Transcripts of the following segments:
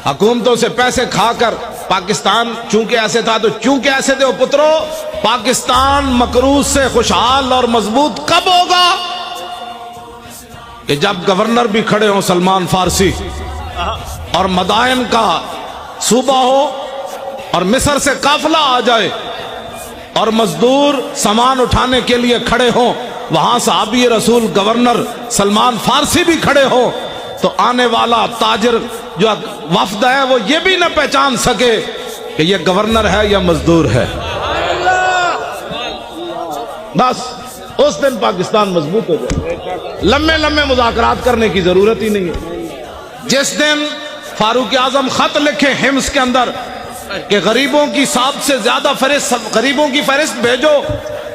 حکومتوں سے پیسے کھا کر پاکستان چونکہ ایسے تھا تو چونکہ ایسے تھے پترو، پاکستان مکروز سے خوشحال اور مضبوط کب ہوگا؟ کہ جب گورنر بھی کھڑے ہوں سلمان فارسی، اور مدائن کا صوبہ ہو، اور مصر سے قافلہ آ جائے، اور مزدور سامان اٹھانے کے لیے کھڑے ہوں، وہاں صحابی رسول گورنر سلمان فارسی بھی کھڑے ہوں، تو آنے والا تاجر جو وفد ہے وہ یہ بھی نہ پہچان سکے کہ یہ گورنر ہے یا مزدور ہے۔ بس اس دن پاکستان مضبوط ہو جائے، لمبے لمبے مذاکرات کرنے کی ضرورت ہی نہیں ہے۔ جس دن فاروق اعظم خط لکھے حمص کے اندر کہ غریبوں کی سب سے زیادہ غریبوں کی فہرست بھیجو،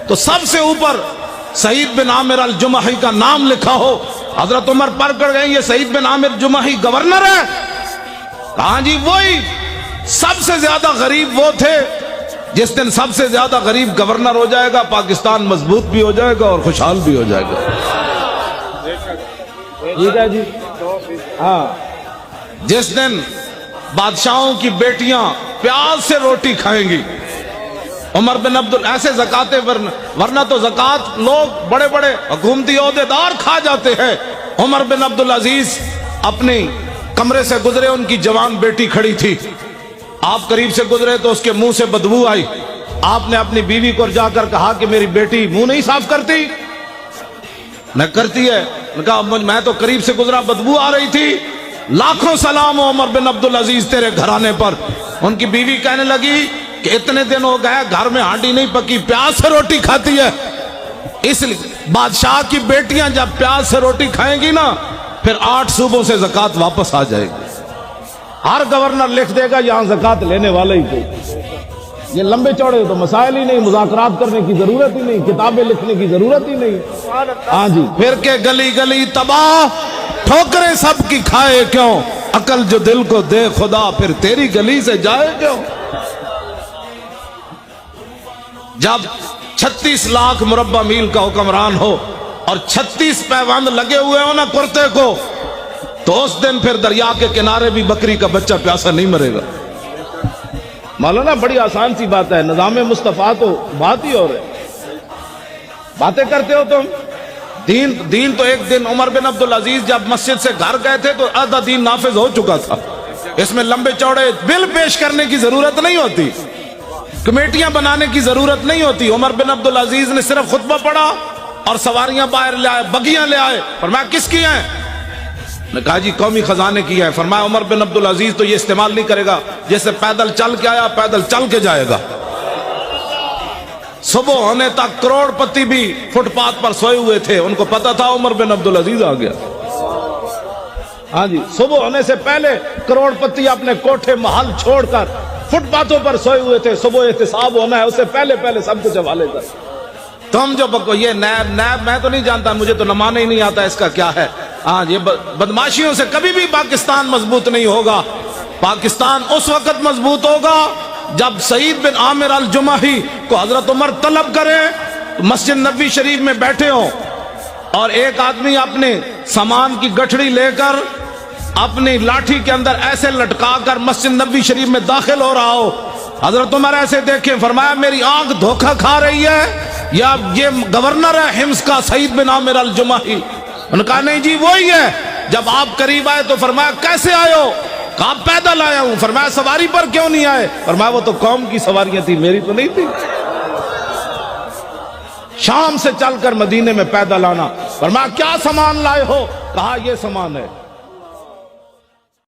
تو سب سے اوپر سعید بن عامر الجمحی کا نام لکھا ہو، حضرت عمر پڑھ کر گئے یہ سعید بن عامر جمحی گورنر ہے؟ کہاں جی وہی سب سے زیادہ غریب وہ تھے۔ جس دن سب سے زیادہ غریب گورنر ہو جائے گا، پاکستان مضبوط بھی ہو جائے گا اور خوشحال بھی ہو جائے گا۔ ٹھیک ہے جی، ہاں۔ جس دن بادشاہوں کی بیٹیاں پیاز سے روٹی کھائیں گی، عمر بن ایسے زکاتے ورنہ تو زکات لوگ بڑے بڑے حکومتی عہدیدار کھا جاتے ہیں۔ عمر بن عبدالعزیز اپنے کمرے سے گزرے، ان کی جوان بیٹی کھڑی تھی، آپ قریب سے گزرے تو اس کے منہ سے بدبو آئی۔ آپ نے اپنی بیوی کو جا کر کہا کہ میری بیٹی منہ نہیں صاف کرتی؟ نہ کرتی ہے۔ نے کہا میں تو قریب سے گزرا، بدبو آ رہی تھی۔ لاکھوں سلام ہو عمر بن عبدالعزیز تیرے گھرانے پر۔ ان کی بیوی کہنے لگی کہ اتنے دن ہو گئے گھر میں ہانڈی نہیں پکی، پیاز سے روٹی کھاتی ہے۔ اس لیے بادشاہ کی بیٹیاں جب پیاز سے روٹی کھائیں گی نا، پھر 8 صوبوں سے زکات واپس آ جائے گی۔ ہر گورنر لکھ دے گا یہاں زکات لینے والا ہی کوئی۔ یہ لمبے چوڑے تو مسائل ہی نہیں، مذاکرات کرنے کی ضرورت ہی نہیں، کتابیں لکھنے کی ضرورت ہی نہیں۔ ہاں جی، پھر کے گلی گلی تباہ، ٹھوکریں سب کی کھائے کیوں، عقل جو دل کو دے خدا پھر تیری گلی سے جائے کیوں۔ جب 36 لاکھ مربع میل کا حکمران ہو اور 36 پیوند لگے ہوئے ہو نا کرتے کو، تو اس دن پھر دریا کے کنارے بھی بکری کا بچہ پیاسا نہیں مرے گا۔ مولانا بڑی آسان سی بات ہے، نظام مصطفیٰ تو بات ہی اور ہے، باتیں کرتے ہو تم۔ دین تو ایک دن عمر بن عبدالعزیز جب مسجد سے گھر گئے تھے تو آدھا دین نافذ ہو چکا تھا۔ اس میں لمبے چوڑے بل پیش کرنے کی ضرورت نہیں ہوتی، کمیٹیاں بنانے کی ضرورت نہیں ہوتی۔ عمر بن عبدالعزیز نے صرف خطبہ پڑھا اور سواریاں باہر لے آئے، بگیاں لے آئے۔ فرمایا کس کی ہیں؟ نے کہا جی قومی خزانے کی ہے۔ فرمایا عمر بن عبدالعزیز تو یہ استعمال نہیں کرے گا، جیسے پیدل چل کے آیا پیدل چل کے جائے گا۔ صبح ہونے تک کروڑ پتی بھی فٹ پاتھ پر سوئے ہوئے تھے، ان کو پتا تھا عمر بن عبدالعزیز آ گیا۔ ہاں جی، صبح ہونے سے پہلے کروڑ پتی اپنے کوٹھے محل چھوڑ کر فٹ پاتھوں پر سوئے ہوئے تھے، صبح احتساب ہونا ہے، اس سے پہلے سب کچھ حوالے کر۔ تم جو بکو یہ نیب میں تو نہیں جانتا، مجھے تو نمانا ہی نہیں آتا اس کا کیا ہے۔ ہاں یہ بدماشیوں سے کبھی بھی پاکستان مضبوط نہیں ہوگا۔ پاکستان اس وقت مضبوط ہوگا جب سعید بن عامر الجمحی کو حضرت عمر طلب کرے، مسجد نبوی شریف میں بیٹھے ہوں اور ایک آدمی اپنے سامان کی گٹھڑی لے کر اپنی لاٹھی کے اندر ایسے لٹکا کر مسجد نبوی شریف میں داخل ہو رہا ہو، حضرت عمر ایسے دیکھیں، فرمایا میری آنکھ دھوکہ کھا رہی ہے یا یہ گورنر ہے حمص کا سعید بن عامر الجمحی؟ انہوں نے کہا نہیں جی وہی ہے۔ جب آپ قریب آئے تو فرمایا کیسے آئے ہو؟ کہا پیدل آیا ہوں۔ فرمایا سواری پر کیوں نہیں آئے؟ فرمایا وہ تو قوم کی سواریاں تھی، میری تو نہیں تھی۔ شام سے چل کر مدینے میں پیدل آنا۔ فرمایا کیا سامان لائے ہو؟ کہا یہ سامان ہے۔